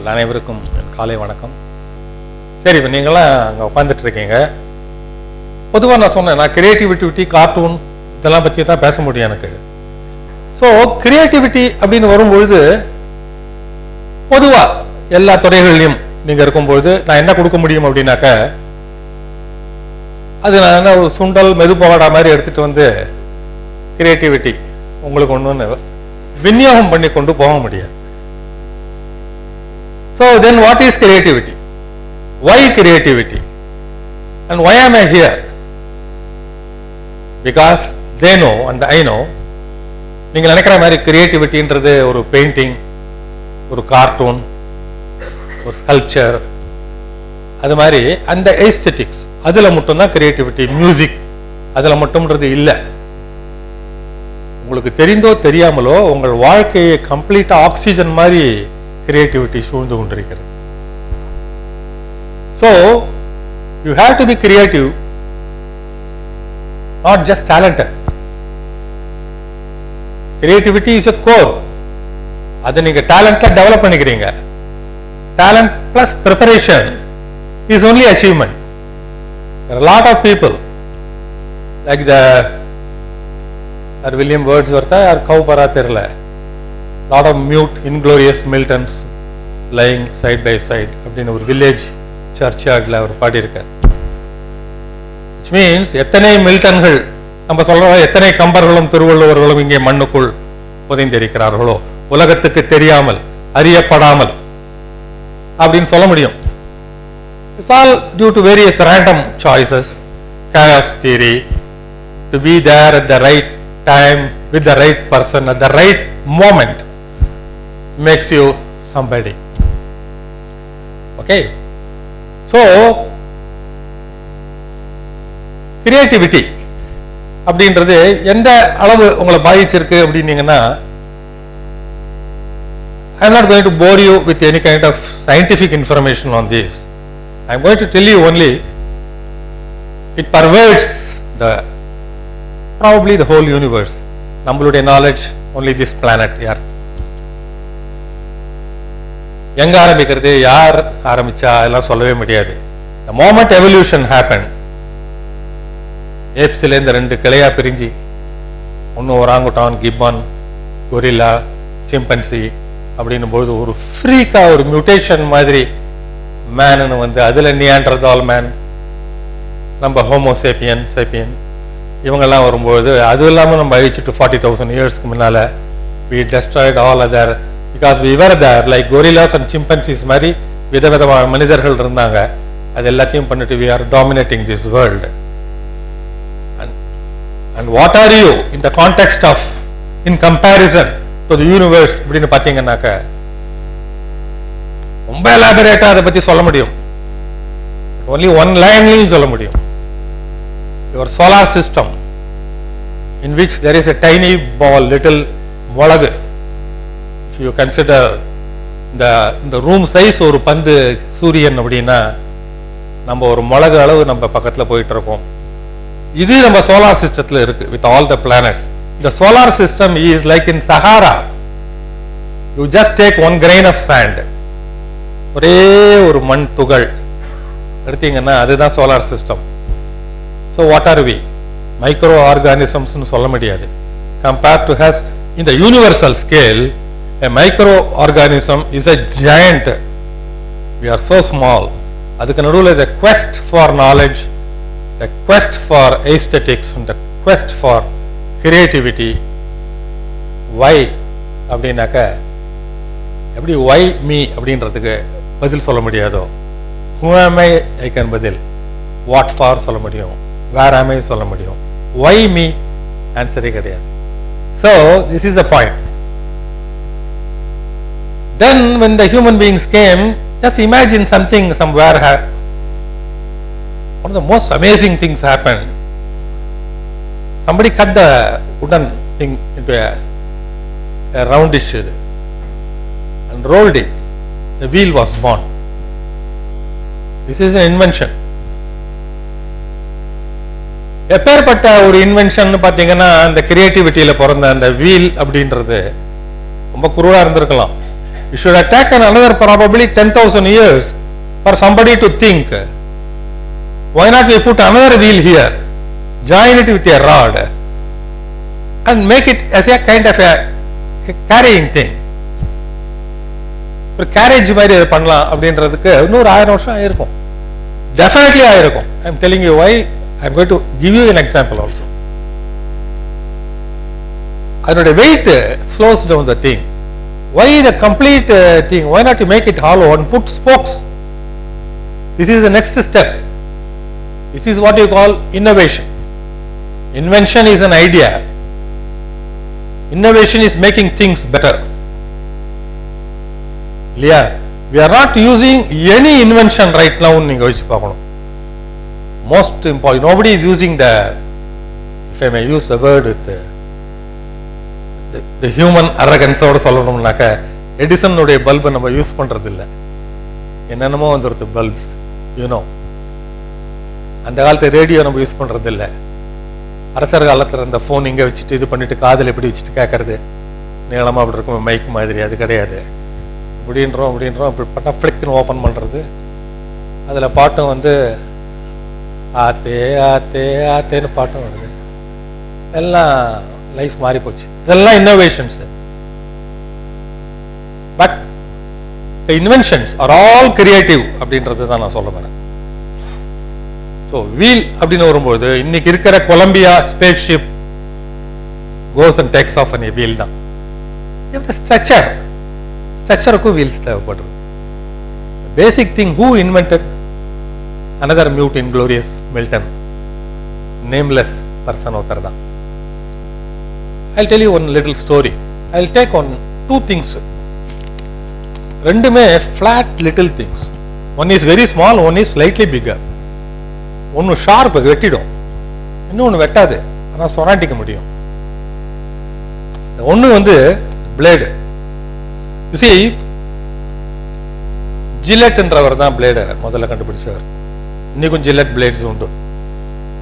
அனைவருக்கும் காலை வணக்கம். சரி, இப்போ நீங்களாம் அங்கே உட்காந்துட்டு இருக்கீங்க. பொதுவாக நான் சொன்னேன், நான் கிரியேட்டிவிட்டி, கார்ட்டூன் இதெல்லாம் பற்றி தான் பேச முடியும் எனக்கு. ஸோ கிரியேட்டிவிட்டி அப்படின்னு வரும்பொழுது பொதுவாக எல்லா துறைகள்லையும் நீங்கள் இருக்கும்பொழுது நான் என்ன கொடுக்க முடியும் அப்படின்னாக்க, அது நான் என்ன ஒரு சுண்டல் மெதுப்பவாடா மாதிரி எடுத்துகிட்டு வந்து கிரியேட்டிவிட்டி உங்களுக்கு ஒன்று விநியோகம் பண்ணி கொண்டு போக முடியாது. So then what is creativity? Why creativity? And why am I here? Because they know and I know. நீங்கள் நினைக்கிற மாதிரி கிரியேட்டிவிட்டின்றது ஒரு பெயிண்டிங், ஒரு கார்ட்டூன், ஒரு ஸ்கல்ப்சர், அது மாதிரி அந்த எஸ்தெட்டிக்ஸ் அதில் மட்டும்தான் கிரியேட்டிவிட்டி, மியூசிக் அதில் மட்டும்ன்றது இல்லை. உங்களுக்கு தெரிந்தோ தெரியாமலோ உங்கள் வாழ்க்கையை கம்ப்ளீட்டாக ஆக்சிஜன் மாதிரி கிரியேட்டிவிட்டி சூழ்ந்து கொண்டிருக்கிறது. So you have to be creative, not just talented. Creativity is a core. அதை நீங்க டேலண்ட்ல டெவலப் பண்ணிக்கிறீங்க. Talent plus preparation is only achievement. There are a lot of people like the William Wordsworth or Cowper தெரியல, lot of mute inglorious Miltons lying side by side அப்படின்னு ஒரு village சர்ச்யார்ட்ல அவர் பாடியிருக்கார். which means எத்தனை மில்டன்கள் நம்ம சொல்றோம், எத்தனை கம்பர்களும் திருவள்ளுவர்களும் இங்கே மண்ணுக்குள் புதைந்திருக்கிறார்களோ உலகத்துக்கு தெரியாமல் அறியப்படாமல் அப்படின்னு சொல்ல முடியும். It's all due to various random choices, chaos theory, to be there at the right time with the right person at the right moment makes you somebody. Okay, so creativity அப்படின்றது எந்த அளவு உங்களை பாதிச்சிருக்கு அப்படின்னீங்கன்னா, I am not going to bore you with any kind of scientific information on this. I am going to tell you only it pervades probably the whole universe. நம்மளுடைய knowledge only this planet Earth. எங்க ஆரம்பிக்கிறது, யார் ஆரம்பிச்சா எல்லாம் சொல்லவே முடியாது. The moment evolution happened, ஏப்ஸ்ல இருந்து ரெண்டு கிளையா பிரிஞ்சு ஒன்னு ஒராங்குட்டான், கிப்பான், கொரில்லா, சிம்பன்சி அப்படின்னும் பொழுது ஒரு ஃப்ரீக்கா ஒரு மியூட்டேஷன் மாதிரி மேனு வந்து அதுல நியாண்டர்தால் மேன், நம்ம ஹோமோசேப்பியன் சேப்பியன் இவங்கெல்லாம் வரும்போது அது இல்லாமல் நம்ம அழிச்சிட்டு 40,000 இயர்ஸ்க்கு முன்னால we destroyed all other, because we were there like gorillas and chimpanzees மாதிரி விதவிதமான மனிதர்கள் இருந்தாங்க. அது எல்லாத்தையும் பண்ணிட்டு we are dominating this world. And what are you in the context of, in comparison to the universe அப்படின்னு பார்த்தீங்கன்னாக்க ரொம்ப எலாபரேட்டா அதை பத்தி சொல்ல முடியும். only one லைன்லையும் சொல்ல முடியும். your solar system in which there is a tiny ball, little மொளகு. if you consider இந்த ரூம் சைஸ் ஒரு பந்து சூரியன் அப்படின்னா நம்ம ஒரு மொளகு அளவு நம்ம பக்கத்துல போயிட்டு இருக்கோம். இது நம்ம சோலார் சிஸ்டத்துல இருக்கு with all the planets. the solar system is like in Sahara. you just take one grain of sand, ஒரே ஒரு மண் துகள் எடுத்தீங்கன்னா அதுதான் solar system. So what are we? Micro organisms னு சொல்ல முடியாது. Compared to us in the universal scale, a micro organism is a giant. We are so small. அதுக்கு நடுவுல the quest for knowledge, the quest for aesthetics and the quest for creativity. Why அப்படின்னாக்க எப்படி why me அப்படின்றதுக்கு பதில் சொல்ல முடியாதோ, who am I can பதில், what for சொல்ல முடியும், where am I சொல்ல முடியும், why me ஆன்சரே கிடையாது. So this is the point. Then when the human beings came, just imagine something somewhere one of the most amazing things happened. Somebody cut the wooden thing into a roundish and rolled it. The wheel was born. This is an invention. எப்பேற்பட்ட ஒரு invention பார்த்தீங்கன்னா, அந்த கிரியேட்டிவிட்டியில பிறந்த அந்த wheel அப்படின்றது ரொம்ப குருவா இருந்திருக்கலாம். It should have taken another probably 10,000 years for somebody to think. Why not we put another wheel here, join it with a rod and make it as a kind of a carrying thing. ஒரு garage மாதிரி அதை பண்ணலாம் அப்படின்றதுக்கு இன்னொரு 1000 வருஷம் ஆயிருக்கும். Definitely ஆயிருக்கும். I am telling you why. I am going to give you an example also. அதனுடைய weight slows down the thing. Why the complete thing? Why not you make it hollow and put spokes? This is the next step. This is what you call innovation. Invention is an idea. Innovation is making things better. Yeah, we are not using any invention right now. Most important, nobody is using the, if I may use the word with the human arrogance oda sollanumnaka, Edison ude bulb நம்ம use பண்றது இல்ல. என்னென்னமோ வந்துருது bulbs, you know. அந்த காலத்து radio நம்ம use பண்றது இல்ல. அரசர் காலத்துல அந்த போன் இங்க வச்சுட்டு இது பண்ணிட்டு காதுல எப்படி வச்சுட்டு கேட்கறது, நீளமா அப்படி இருக்கும் மைக் மாதிரி, அது கிடையாது. அப்படின்றோம் அப்படி பண்ணா ஃபிளிக்னு ஓப்பன் பண்றது, அதுல பாட்டும் வந்து ஆத்தே ஆத்தே ஆத்தேன்னு பாட்டும் வருது. எல்லாம் லைஃப் மாறி போச்சு. இதெல்லாம் innovations. But the inventions are all creative அப்படின்றது தான் நான் சொல்ல வரேன். ஸோ வீல் அப்படின்னு வரும்போது இன்னைக்கு இருக்கிற Columbia space ship goes and takes off on wheel தான். ஸ்ட்ரக்சருக்கும் வீல்ஸ் தேவைப்படுறது. Basic thing who invented? Another mute inglorious Milton, nameless person ஒருத்தர் தான். I'll tell you one little story. I'll take on two things. ரெண்டுமே flat little things. One is very small, one is slightly bigger. ஒன்னு sharp வெட்டிடும், இன்னொன்னு வெட்டாது, ஆனா சொராட்டிக்க முடியும். ஒன்னு வந்து blade. You see, Gillette என்றவர் தான் பிளேடு முதல்ல கண்டுபிடிச்சவர். இன்னைக்கும் ஜில்லெட் பிளேட்ஸ் உண்டு.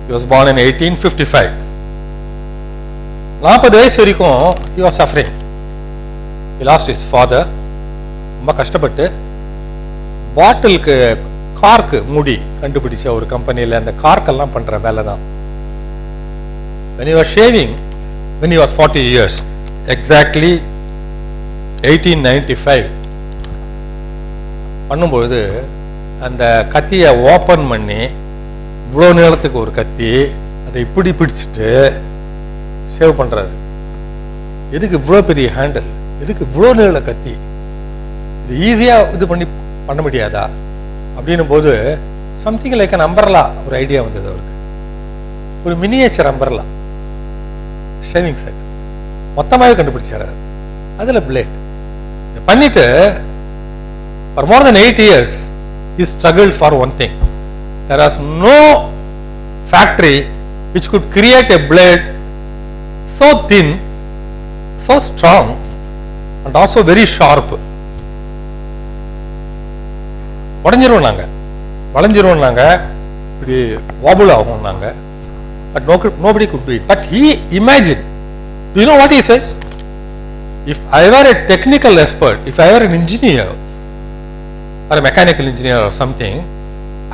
He was born in 1855. 40 வயசு வரைக்கும் he was suffering. He lost his father. ரொம்ப கஷ்டப்பட்டு பாட்டிலுக்கு கார்க்கு மூடி கண்டுபிடிச்ச ஒரு கம்பெனியில் அந்த கார்க்கெல்லாம் பண்ற வேலை தான். When he was shaving, when he was 40 years, exactly 1895 பண்ணும்போது அந்த கத்தியை ஓப்பன் பண்ணி, இவ்வளோ நீளத்துக்கு ஒரு கத்தி, அதை இப்படி பிடிச்சிட்டு ஷேவ் பண்றாரு. எதுக்கு இவ்வளோ பெரிய ஹேண்டில், எதுக்கு இவ்வளோ நீள கத்தி, இது ஈஸியா இது பண்ண முடியாதா அப்படின்னும் போது சம்திங் லைக் அன் அம்பர்லா ஒரு ஐடியா வந்தது அவருக்கு. ஒரு மினியேச்சர் அம்பர்லா ஷேவிங் செட் மொத்தமாகவே கண்டுபிடிச்சாரு. அதுல பிளேட் பண்ணிட்டு for more than 8 years he struggled for one thing. There was no factory which could create a blade so thin, so strong and also very sharp. வளைஞ்சிரும் நாங்க, இப்படி வாபுல் ஆகும் நாங்க. But nobody could do it. But he imagined. Do you know what he says? If I were a technical expert, if I were an engineer or a mechanical engineer or something,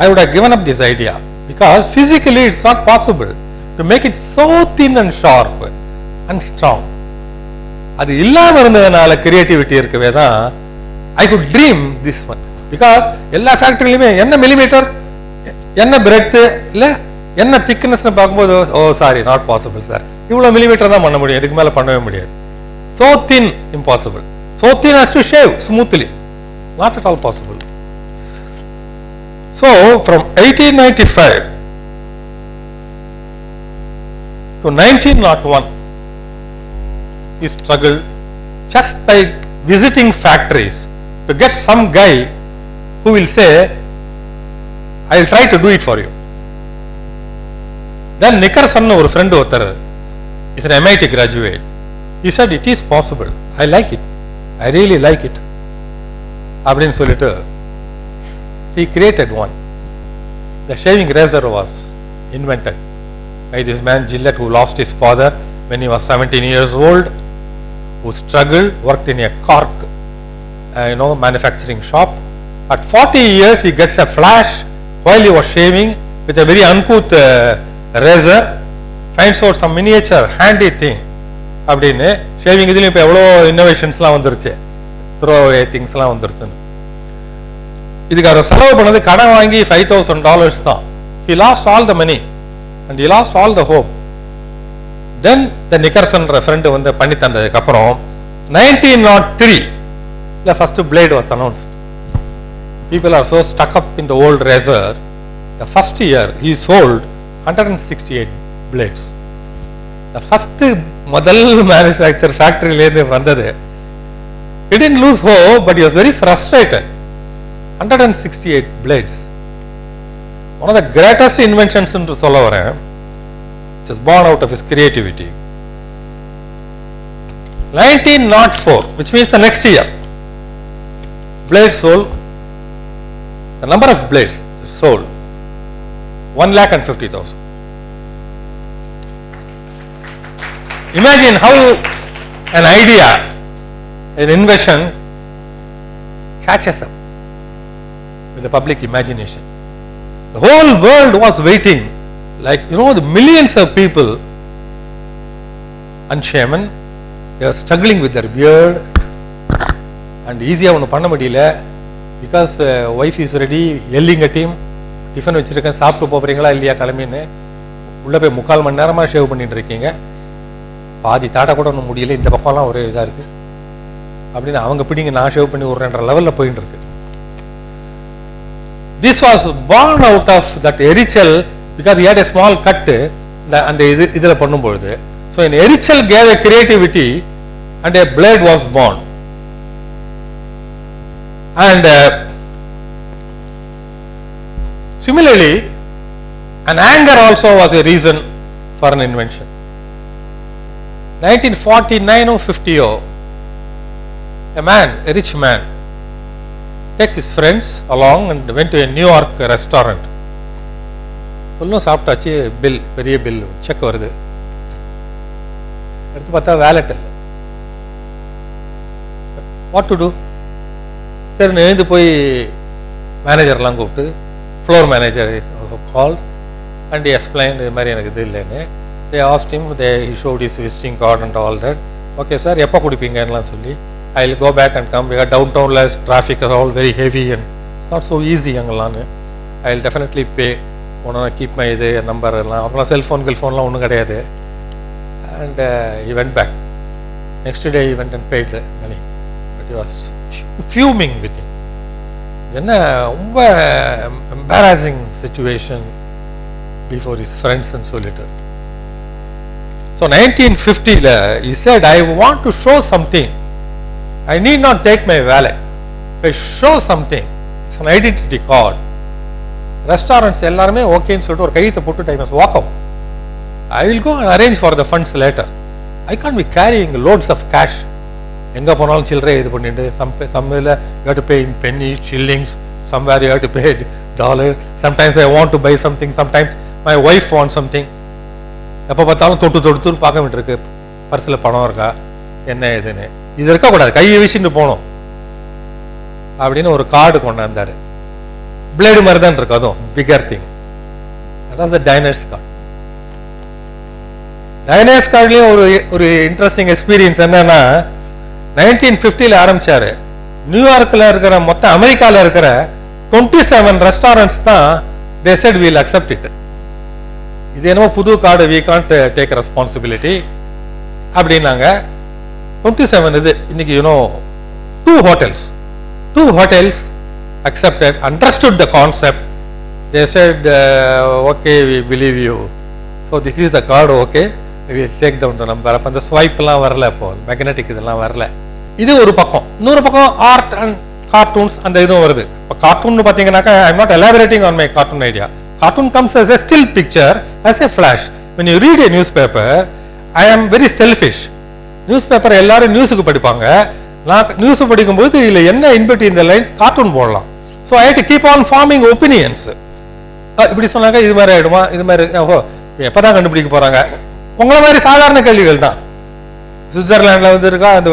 I would have given up this idea, because physically it's not possible to make it so thin and sharp and strong. அது இல்லாம இருந்ததனால creativity இருக்கவே தான் I could dream this one. Because எல்லா ஃபேக்டரியிலுமே என்ன millimetre, என்ன breadth, இல்ல என்ன திக்னஸ் பார்க்கும்போது ஓ சாரி நாட் பாசிபிள் சார், இவ்வளவு மில்லிமீட்டர் தான் பண்ண முடியும், இதுக்கு மேல பண்ணவே முடியாது. So thin, impossible. So thin as to shave smoothly, not at all possible. So from 1895 to 1901 he struggled just by visiting factories to get some guy who will say I will try to do it for you. Then Nickerson ஒரு friend ஒருத்தர் is an MIT graduate. He said it is possible, I like it, I really like it அப்படின்னு சொல்லிட்டு he created one. The shaving razor was invented by this man Gillette, who lost his father when he was 17 years old, who struggled, worked in a cork manufacturing shop. At 40 years, he gets a flash while he was shaving with a very uncouth razor, finds out some miniature handy thing. அப்படின்னு shaving இதுலயும் இப்போ எவ்வளோ இன்னோவேஷன்ஸ்லாம் வந்துருச்சு, throw அவே திங்ஸ்லாம் வந்துருச்சுன்னு. இதுக்கு அவர் செலவு பண்ணது கடன் வாங்கி $5,000 தான். He lost all the money and he lost all the hope. Then the Nickerson friend வந்து பண்ணி தந்ததுக்கு அப்புறம் 1903 the first blade was announced. People are so stuck up in the old razor. The first year he sold 168 blades. The first முதல் manufacturer factory ல இருந்து வந்தது. He didn't lose hope, but he was very frustrated. 168 blades. One of the greatest inventions என்று சொல்ல வரேன், which is born out of his creativity. 1904, which means the next year, blades sold, the number of blades sold 1,50,000. Imagine how an idea, an invention catches up with the public imagination. The whole world was waiting, like the millions of people, unshaven, they are struggling with their beard, and easy ஒன்று பண்ண முடியல. Because wife is ready, yelling at him, tiffin வச்சிருக்கேன், சாப்பிட்டு போகிறீங்களா இல்லையா கிளம்பின்னு. உள்ளே போய் 3/4 மணி நேரமாக ஷேவ் பண்ணிட்டு இருக்கீங்க, பாதி தாட்டை கூட ஒன்றும் முடியல, இந்த பக்கம்லாம் ஒரே இதாக இருக்குது அப்படின்னு அவங்க பிடிங்க நான் ஷேவ் பண்ணி விட்றேன்ற லெவலில் போயிட்டு இருக்கு. This was born out of that Erichel, because he had a small cut and இதில் பண்ணும்பொழுது. So in Erichel gave a creativity and a blade was born. And similarly, an anger also was a reason for an invention. 1949 or 50, a man, a rich man, takes his friends along and went to a New York restaurant. ஃபுல்லும் சாப்பிட்டாச்சு, bill, பெரிய bill, check வருது. எடுத்து பார்த்தா wallet இல்லை. What to do? சரி எழுந்து போய் மேனேஜர்லாம் கூப்பிட்டு, floor manager call and explain, இது மாதிரி எனக்கு இது இல்லைன்னு. they asked him, he showed his visiting card and all that. Okay sir, எப்போ குடிப்பீங்கலாம் சொல்லி, I will go back and come, because downtown traffic is all very heavy and it's not so easy அங்கெல்லாம். I will definitely pay, ஒன்று keep my இது number எல்லாம், அவங்களாம் cellphone கில்ஃபோன்லாம் ஒன்றும் கிடையாது. And he went back. Next day he went and paid the money, but he was fuming with him. என்ன ரொம்ப embarrassing situation before his friends and சொல்லிட்டு. So 1950 he said, I want to show something. I need not take my wallet. If I show something, it's an identity card. Restaurants எல்லாருமே ஓகேன்னு சொல்லிட்டு ஒரு கையத்தை போட்டு I must walk out. I will go and arrange for the funds later. I can't be carrying loads of cash. எங்க போனாலும் சில்லறை இது பண்ணிட்டு, some you have to pay in pennies, shillings, somewhere you have to pay dollars. Sometimes I want to buy something, sometimes my wife wants something. எப்போ பார்த்தாலும் தொட்டு பார்க்க வேண்டியிருக்கு, பர்ஸில் பணம் இருக்கா என்ன ஏதுன்னு. இது இருக்கக்கூடாது, கையை வீசிட்டு போகணும் அப்படின்னு ஒரு கார்டு கொண்டாந்தாரு. பிளேடு மாதிரி தான் இருக்கு, அதுவும் பிகர் திங். அதான் டைனர்ஸ் கார்டு. டைனர்ஸ் கார்டுலயும் ஒரு இன்ட்ரெஸ்டிங் எக்ஸ்பீரியன்ஸ் என்னன்னா, 1950 ஆரம்பிச்சாரு. நியூயார்க்ல இருக்கிற மொத்த அமெரிக்கால இருக்கிற 27 ரெஸ்டாரண்ட்ஸ் தான் they said we'll accept it. இது என்னமோ புது card, we can't take responsibility அப்படின்னாங்க. 27 இது இன்னைக்கு two hotels accepted, understood the concept. They said okay, we believe you, so this is the card, okay, we will take down the number. அப்ப அந்த swipe எல்லாம் வரல, இப்போ மேக்னெட்டிக் இதெல்லாம் வரல. இது ஒரு பக்கம். இன்னொரு பக்கம் ஆர்ட் அண்ட் கார்ட்டூன்ஸ் அந்த இதுவும் வருது. இப்போ கார்ட்டூன் பார்த்தீங்கன்னாக்கா, I am not elaborating on my cartoon idea. Cartoon comes as a still picture, as a flash. When you read a newspaper, I am very selfish. Newspaper எல்லாரும் நியூஸுக்கு படிப்பாங்க. நான் news படிக்கும்போது இதுல என்ன இன்பிட் இந்த லைன்ஸ் கார்ட்டூன் போடலாம். So I have to keep on forming opinions. இப்படி சொன்னாங்க, இது மாதிரி ஆயிடுமா, இது மாதிரி ஓஹோ எப்பதான் கண்டுபிடிக்க போறாங்க. உங்களை மாதிரி சாதாரண கேள்விகள் தான். சுவிட்சர்லாண்டில் இருக்கா, அந்த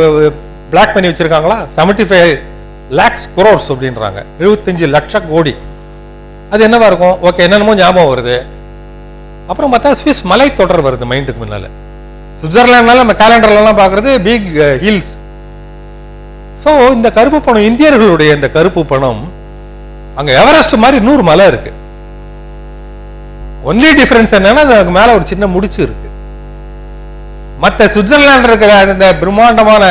பிளாக் பண்ணி வச்சிருக்காங்களா, 75 lakhs crores அப்படின்றாங்க, 75 லட்சம் கோடி. அது என்னவா இருக்கும்? ஓகே, என்னென்னமோ ஞாபகம் வருது. அப்புறம் பார்த்தா ஸ்விஸ் மலை தொடர் வருது மைண்டுக்கு முன்னால. சுவிட்சர்லாண்ட்னால நம்ம கேலண்டர்லாம் பார்க்கறது பிக் ஹில்ஸ். ஸோ இந்த கருப்பு பணம், இந்தியர்களுடைய இந்த கருப்பு பணம், அங்க எவரெஸ்ட் மாதிரி 100 மலை இருக்கு. ஒன்லி டிஃபரன்ஸ் என்னன்னா அதுக்கு மேல ஒரு சின்ன முடிச்சு இருக்கு. மற்ற சுவிட்சர்லாந்து இருக்கிற இந்த பிரம்மாண்டமான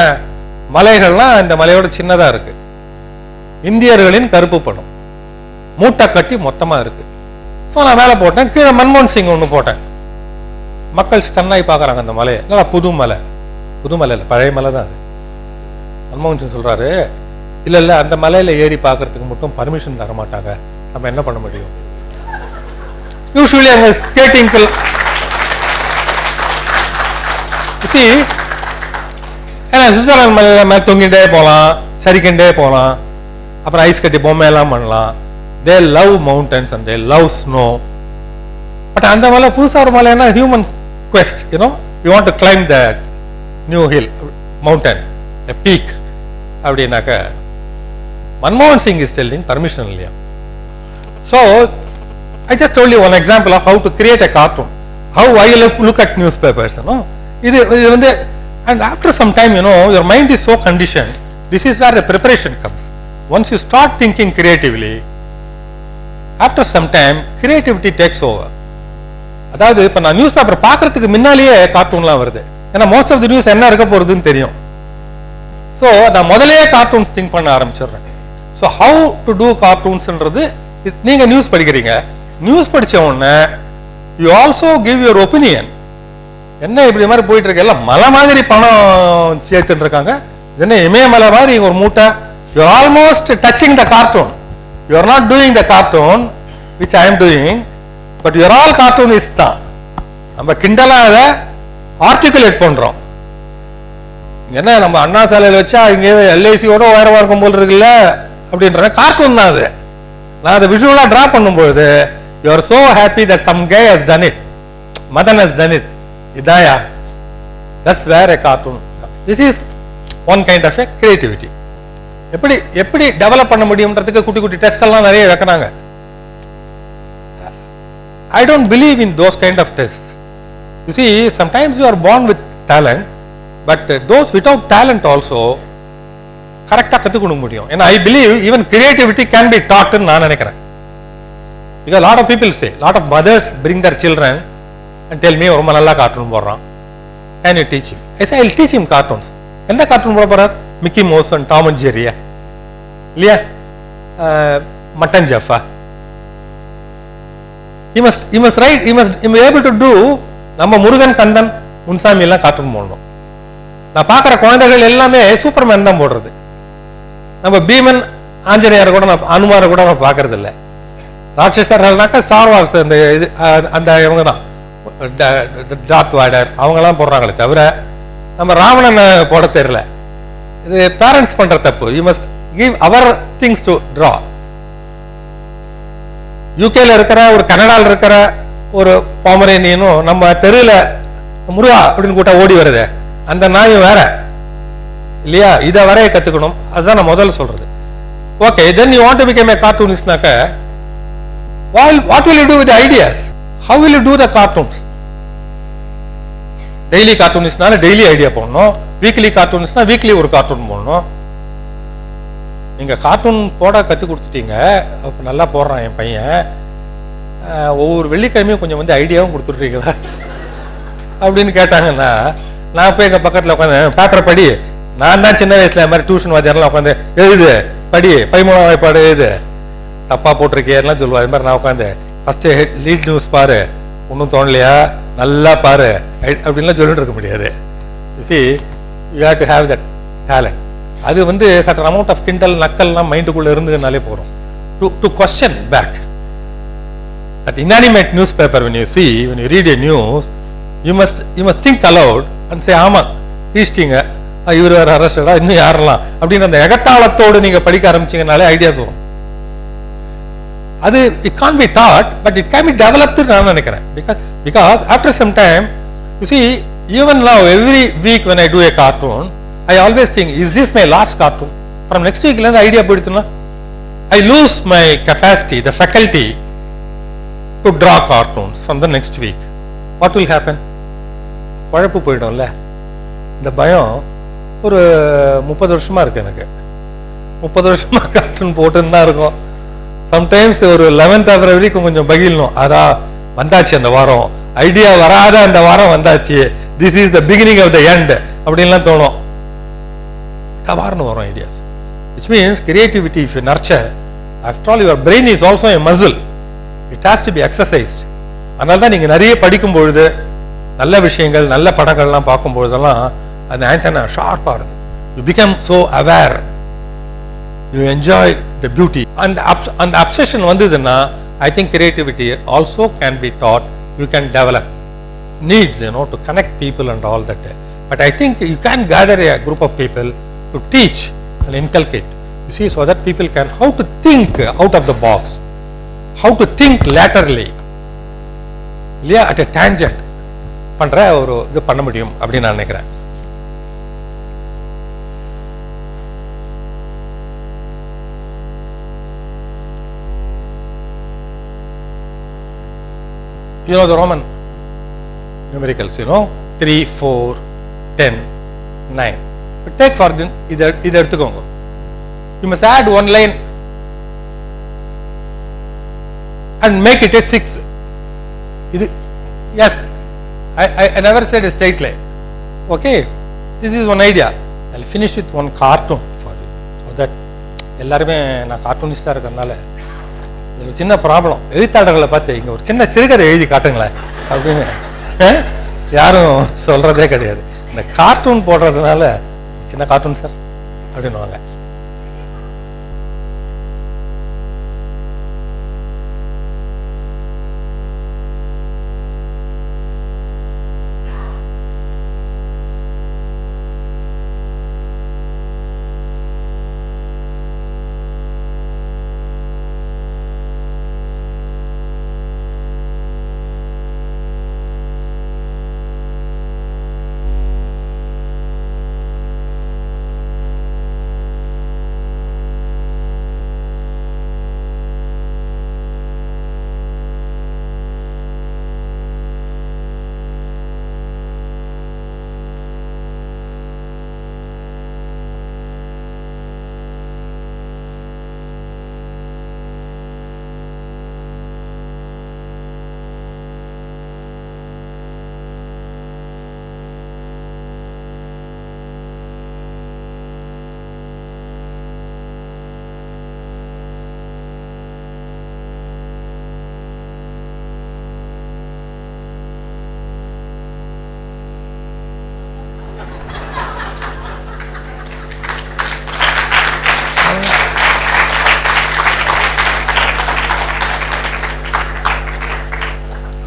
மலைகள்லாம் இந்த மலையோட சின்னதா இருக்கு. இந்தியர்களின் கருப்பு பணம் மூட்டை கட்டி மொத்தமா இருக்கு. ஸோ நான் மேல போட்டேன், கீழே மன்மோகன் சிங் ஒன்று போட்டேன். மக்கள் ஸ்டன்னாய் பார்க்குறாங்க அந்த மலையை. இல்லை புது மலை, புது மலை இல்லை, பழைய மலை தான் அது. மன்மோகன் சிங் சொல்றாரு, இல்ல இல்ல அந்த மலையில ஏறி பார்க்கறதுக்கு மட்டும் பர்மிஷன் தர மாட்டாங்க, நம்ம என்ன பண்ண முடியும்? யூசுவலி அங்க ஸ்கேட்டிங் சுவிட்சர்லாந்து மலையில தொங்கிட்டே போகலாம், சரிக்கிண்டே போகலாம், அப்புறம் ஐஸ் கட்டி பொம்மை எல்லாம் பண்ணலாம். They love mountains and they love snow. But அந்த மலை புதுசா ஒரு மலைன்னா human quest, you know, you want to climb that new hill, mountain, a peak. அப்படின்னாக்க மன்மோகன் சிங் is telling permission இல்லையா? So I just told you one example of how to create a cartoon, how I look at newspapers, you know. இது வந்து, and after some time, you know, your mind is so conditioned. This is where the preparation comes. Once you start thinking creatively, after some time creativity takes over. அதாவது இப்ப நான் news paper பார்க்கறதுக்கு முன்னாலேயே கார்ட்டூன்லாம் வருது. ஏன்னா most of the news என்ன இருக்க போறதுன்னு தெரியும். ஸோ நான் முதலே கார்ட்டூன்ஸ் திங்க் பண்ண ஆரம்பிச்சிடுறேன். ஸோ ஹவு டு டூ கார்ட்டூன்ஸ்ன்றது, நீங்க நியூஸ் படிக்கிறீங்க, நியூஸ் படிச்ச உடனே you also give your opinion. என்ன இப்படி மாதிரி போயிட்டு இருக்கு, எல்லாம் மலை மாதிரி பணம் சேர்த்துட்டு இருக்காங்க, என்ன இமயமலை மாதிரி ஒரு மூட்டை. You are almost touching the cartoon. You are not doing the cartoon which I am doing, but you are all cartoonists தான். நம்ம கிண்டலா அதை ஆர்டிகுலேட் பண்றோம். என்ன நம்ம அண்ணா சாலையில் வச்சா இங்கே எல்ஐசியோட உயரமா இருக்கும் போல் இருக்குல்ல அப்படின்ற கார்ட்டூன் தான் அது. நான் அதை விஷுவலா டிரா பண்ணும்போது you are so happy that some guy has done it, Madan has done it, idaya. That's where a cartoon comes. This is one kind of a creativity. எப்படி எப்படி டெவலப் பண்ண முடியும்ன்றதுக்கு குட்டி குட்டி டெஸ்ட் எல்லாம் நிறைய வைக்கிறாங்க. I don't believe in those kind of tests. You see, sometimes you are born with talent, but those without talent also கரெக்டா கத்துக்கொள்ள முடியும். ஏன்னா I believe even creativity can be taught ன்னு நான் நினைக்கிறேன். Because lot of people say, lot of mothers bring their children and tell me ரொம்ப நல்லா cartoon போடுறான், can you teach him? I say I'll teach him cartoons. எந்த cartoon போட போறார்? Mickey Mouse and Tom and ஜெர்ரியா இல்லையா, Mutt and ஜெஃபா? he must write, he must be able to do. நம்ம முருகன், கந்தன், முன்சாமி எல்லாம் கார்ட்டூன் போடணும். நான் பார்க்குற குழந்தைகள் எல்லாமே சூப்பர்மேன் தான் போடுறது. நம்ம பீமன், ஆஞ்சநேயரை கூட நான், அனுமாரை கூட நான் பார்க்கறது இல்லை. ராட்சசர்கள்னாக்கா ஸ்டார் வார்ஸ் அந்த இது அந்த இவங்க தான், டார்த் வாய்டர் அவங்கெல்லாம் போடுறாங்களே தவிர நம்ம ராவணனை போட தெரியல. இது பேரண்ட்ஸ் பண்ற தப்பு. You must give our things to draw. யூகேல இருக்கிற ஒரு, கனடால இருக்கிற ஒரு பாமரேனியனும் நம்ம தெருவில் முருகா அப்படின்னு கூட்ட ஓடி வருது, அந்த நாயும் வேற இல்லையா? இதை வரைய கத்துக்கணும். அதுதான் நான் முதல்ல சொல்றது. Okay, then you want to become a cartoonistனாக்க what will you do with the ideas? How will you do the cartoons? Daily கார்ட்டூனிஸ்ட்னால டெய்லி ஐடியா போடணும், வீக்லி கார்ட்டூனிஸ்ட்னா வீக்லி ஒரு கார்ட்டூன் போடணும். நீங்க கார்ட்டூன் போட கத்து கொடுத்துட்டீங்க, அப்ப நல்லா போடுறான் என் பையன், ஒவ்வொரு வெள்ளிக்கிழமையும் கொஞ்சம் வந்து ஐடியாவும் கொடுத்துட்றீங்களா அப்படின்னு கேட்டாங்கன்னா, நான் போய் எங்க பக்கத்துல உட்காந்து பேப்பரை படி, நான் தான் சின்ன வயசுல மாதிரி டியூஷன் வாத்தியாரெல்லாம் உட்காந்து எழுது படி 13ஆம் வாய்ப்பாடு எழுது, தப்பா போட்டிருக்கேன்லாம் சொல்லுவா. அது மாதிரி நான் உட்காந்து ஃபர்ஸ்ட் லீட் நியூஸ் பாரு, ஒன்றும் தோணலையா, நல்லா பாரு அப்படின்லாம் சொல்லிட்டு இருக்க முடியாது. See, you have to have that talent. அது வந்து certain amount of கிண்டல் நக்கல்லாம் மைண்டுக்குள்ள இருந்துனாலே போறோம். To question back. That inanimate newspaper, when you read a news, you must think aloud and say, ஆமா ஈஸ்டிங்க, இவர் வேற அரஸ்டடா, இன்னும் யாரெல்லாம் அப்படின்னு அந்த எகத்தாளத்தோடு நீங்க படிக்க ஆரம்பிச்சீங்கனாலே ஐடியாஸ் வரும். அது it can't be taught, but it can be developed நான் நினைக்கிறேன். Because after some time, you see, even now every week when I do a cartoon, I always think, is this my last cartoon? from next week idea போயிடுச்சுன்னா I lose my capacity, the faculty to draw cartoons from the next week. What will happen? குழப்பு போயிடும்ல. இந்த பயம் ஒரு 30 வருஷமா இருக்கு எனக்கு. 30 வருஷமா cartoon போட்டுன்னு தான் இருக்கும். சம்டைம்ஸ் ஒரு 11th February கொஞ்சம் பகிலணும். அதா வந்தாச்சு அந்த வாரம், ஐடியா வராத அந்த வாரம் வந்தாச்சு, this is the beginning of the end அப்படின்லாம் தோணும். தவார்னு வரும் ideas. Which means creativity, if you nurture, after all your brain is also a muscle, it has to be exercised. அதனால தான் நீங்க நிறைய படிக்கும் பொழுது, நல்ல விஷயங்கள் நல்ல படங்கள்லாம் பார்க்கும் பொழுதெல்லாம் அந்த ஆண்டனா ஷார்ப்பா இருக்கு. You become so aware, you enjoy the beauty, and obsession வந்ததுன்னா I think creativity also can be taught. You can develop needs, to connect people and all that. But I think you can gather a group of people to teach and inculcate, you see, so that people can how to think out of the box, how to think laterally, இல்லையா, at a tangent பண்ற ஒரு இது பண்ண முடியும் அப்படின்னு நான் நினைக்கிறேன். You know the Roman numericals, 3, 4, 10, 9. But take for இதை எடுத்துக்கோங்க. You must add one line and make it a 6. Yes, I never said a straight line. Okay, this is one idea. I'll finish with one cartoon for you, so that எல்லாருமே நான் கார்ட்டூனிஸ்டா இருக்கறனால ஒரு சின்ன problem. எழுத்தாளர்களை பார்த்து இங்க ஒரு சின்ன சிறுகதை எழுதி காட்டுங்களேன் அப்படின்னு யாரும் சொல்றதே கிடையாது. இந்த கார்ட்டூன் போடுறதுனால சின்ன கார்ட்டூன் சார் அப்படின்னுவாங்க.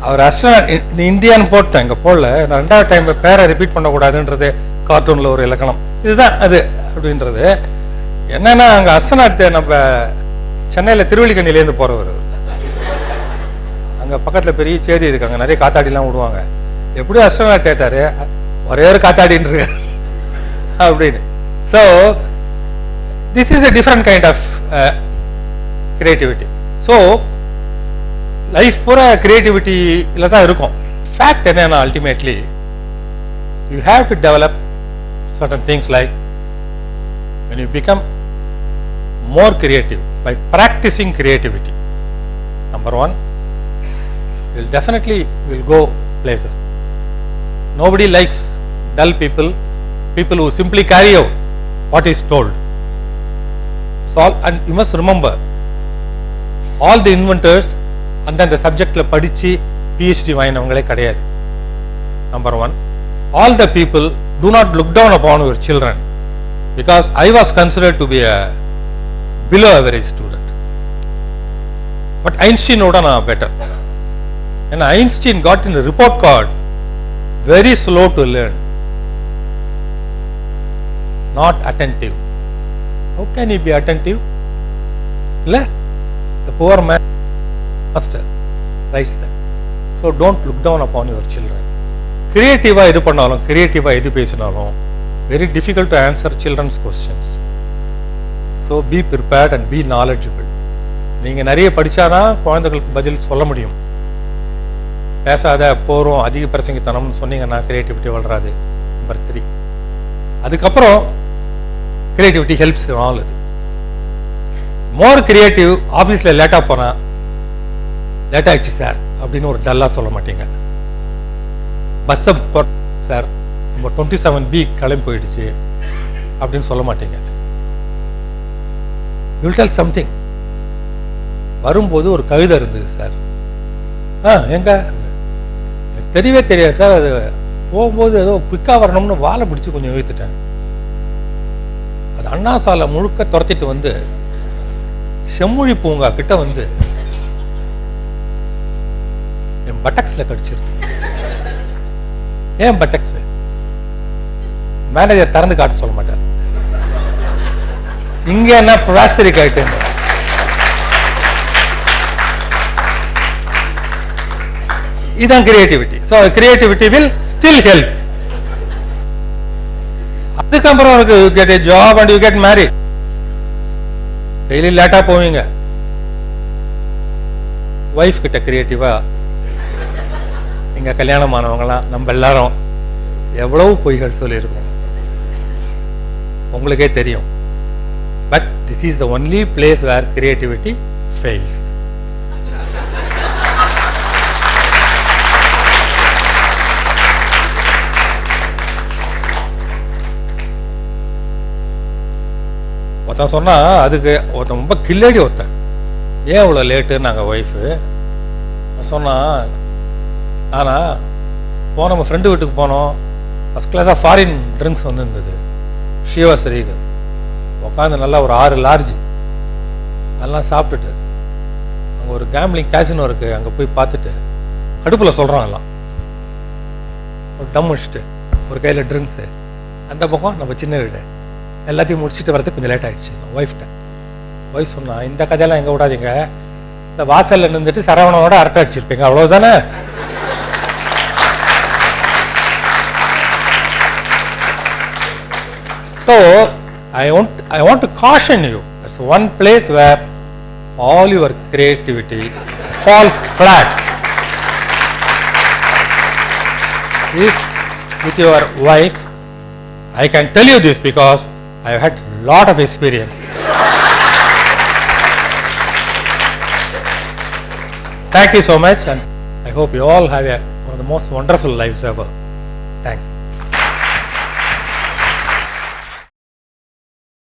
அவர் அஸ்ட்ரோனாட் இந்தியான்னு போட்டேன், இங்க போடல. நான் ரெண்டாவது டைம் பேரை ரிப்பீட் பண்ணக்கூடாதுன்றது கார்ட்டூன்ல ஒரு இலக்கணம். இதுதான் அது அப்படின்றது. என்னன்னா அங்க அஸ்ட்ரோனாட் நம்ம சென்னையில திருவள்ளிக்கண்ணிலேருந்து போறவர், அங்க பக்கத்துல பெரிய சேரி இருக்காங்க, நிறைய காத்தாடிலாம் விடுவாங்க. எப்படி அஸ்ட்ரோனாட் கேட்டாரு, ஒரே ஒரு காத்தாடின்னு அப்படின்னு. So this is a different kind of creativity. So life பூரா கிரியேட்டிவிட்டியில தான் இருக்கும். ஃபேக்ட் என்னன்னா ultimately you have to develop certain things like when you become more creative by practicing creativity. Number one, you'll definitely will go places. Nobody likes dull people who simply carry out what is told. So and you must remember, all the inventors அந்த சப்ஜெக்ட்ல படிச்சு PhD வாங்கினவங்களே கிடையாது. Number one, all the people do not look down upon your children, because I was considered to be a below average student. But Einstein oda na better, and Einstein got in a report card very slow to learn, not attentive. How can he be attentive? illa the poor man master writes that. So don't look down upon your children. Creative-ஆ எது பண்ணாலும், creative-ஆ எது பேசினாலும், very difficult to answer children's questions. So be prepared and be knowledgeable. நீங்கள் நிறைய படித்தாதான் குழந்தைகளுக்கு பதில் சொல்ல முடியும். பேசாத போகிறோம் அதிக பிரசங்கித்தனம்னு சொன்னீங்கன்னா கிரியேட்டிவிட்டி வளராது. நம்பர் 3. அதுக்கப்புறம் கிரியேட்டிவிட்டி ஹெல்ப்ஸ் ஆல். இது மோர் கிரியேட்டிவ். ஆஃபீஸில் லேட்டாக போனால் லேட் ஆகிடுச்சு சார் அப்படின்னு ஒரு டல்லாக சொல்ல மாட்டீங்க. பஸ்ஸை சார் நம்ம 27B கிளம்பி போயிடுச்சு அப்படின்னு சொல்ல மாட்டீங்க. You will tell something. வரும்போது ஒரு கவிதை இருந்தது சார். எங்க எனக்கு தெரியவே தெரியாது சார். அது போகும்போது ஏதோ குயிக்காக வரணும்னு வாழை பிடிச்சி கொஞ்சம் இழுத்துட்டேன். அது அண்ணா சாலை முழுக்க துரத்திட்டு வந்து செம்மொழி பூங்கா கிட்ட வந்து என் பட்டக்ஸ்ல கடிச்சிருக்கு. ஏன் பட்டக்ஸ்? மேனேஜர் திறந்து காட்ட சொல்ல மாட்டார். இங்க என்ன பிளாஸ்டிக் ஆயிட்டு. இதுதான் creativity. So creativity will still help. அதுக்கப்புறம் உனக்கு you get a job and you get married. Daily லேட்டா போவீங்க. வைஃப் கிட்ட கிரியேட்டிவா இங்க கல்யாணம் ஆனவங்களாம் நம்ம எல்லாரும் எவ்வளவு பொய்கள் சொல்லியிருக்கோம் உங்களுக்கே தெரியும். But this is the only place where creativity fails. ஒருத்தன் சொன்னா அதுக்கு ஒருத்தன் ரொம்ப கில்லடி ஒருத்தன். ஏன் இவ்வளோ லேட்டு? நாங்கள் ஒய்ஃபு சொன்னா, ஆனா போன நம்ம ஃப்ரெண்டு வீட்டுக்கு போனோம். ஃபர்ஸ்ட் கிளாஸாக ஃபாரின் ட்ரிங்க்ஸ் வந்து இருந்தது. ஷிவஸ்ரீக்கு உட்காந்து நல்லா ஒரு 6 லார்ஜ் அதெல்லாம் சாப்பிட்டுட்டு அங்கே ஒரு கேம்லிங் கேசினோ இருக்கு. அங்கே போய் பார்த்துட்டு கடுப்பில் சொல்கிறான் எல்லாம். ஒரு டம் முடிச்சுட்டு ஒரு கையில் ட்ரிங்க்ஸு, அந்த பக்கம் நம்ம சின்ன வீடு எல்லாத்தையும் முடிச்சுட்டு வரதுக்கு கொஞ்சம் லேட் ஆகிடுச்சு. ஒய்ஃப்ட்ட ஒய்ஃப் சொன்னா, இந்த கதையெல்லாம் எங்கே விடாதீங்க, இந்த வாசலில் நின்றுட்டு சரவணனோட அரட்டை அடிச்சிருப்பீங்க அவ்வளோதானே. So I want to caution you. There's one place where all your creativity falls flat is with your wife. I can tell you this because I have had lot of experience. Thank you so much, and I hope you all have one of the most wonderful lives ever. Thanks.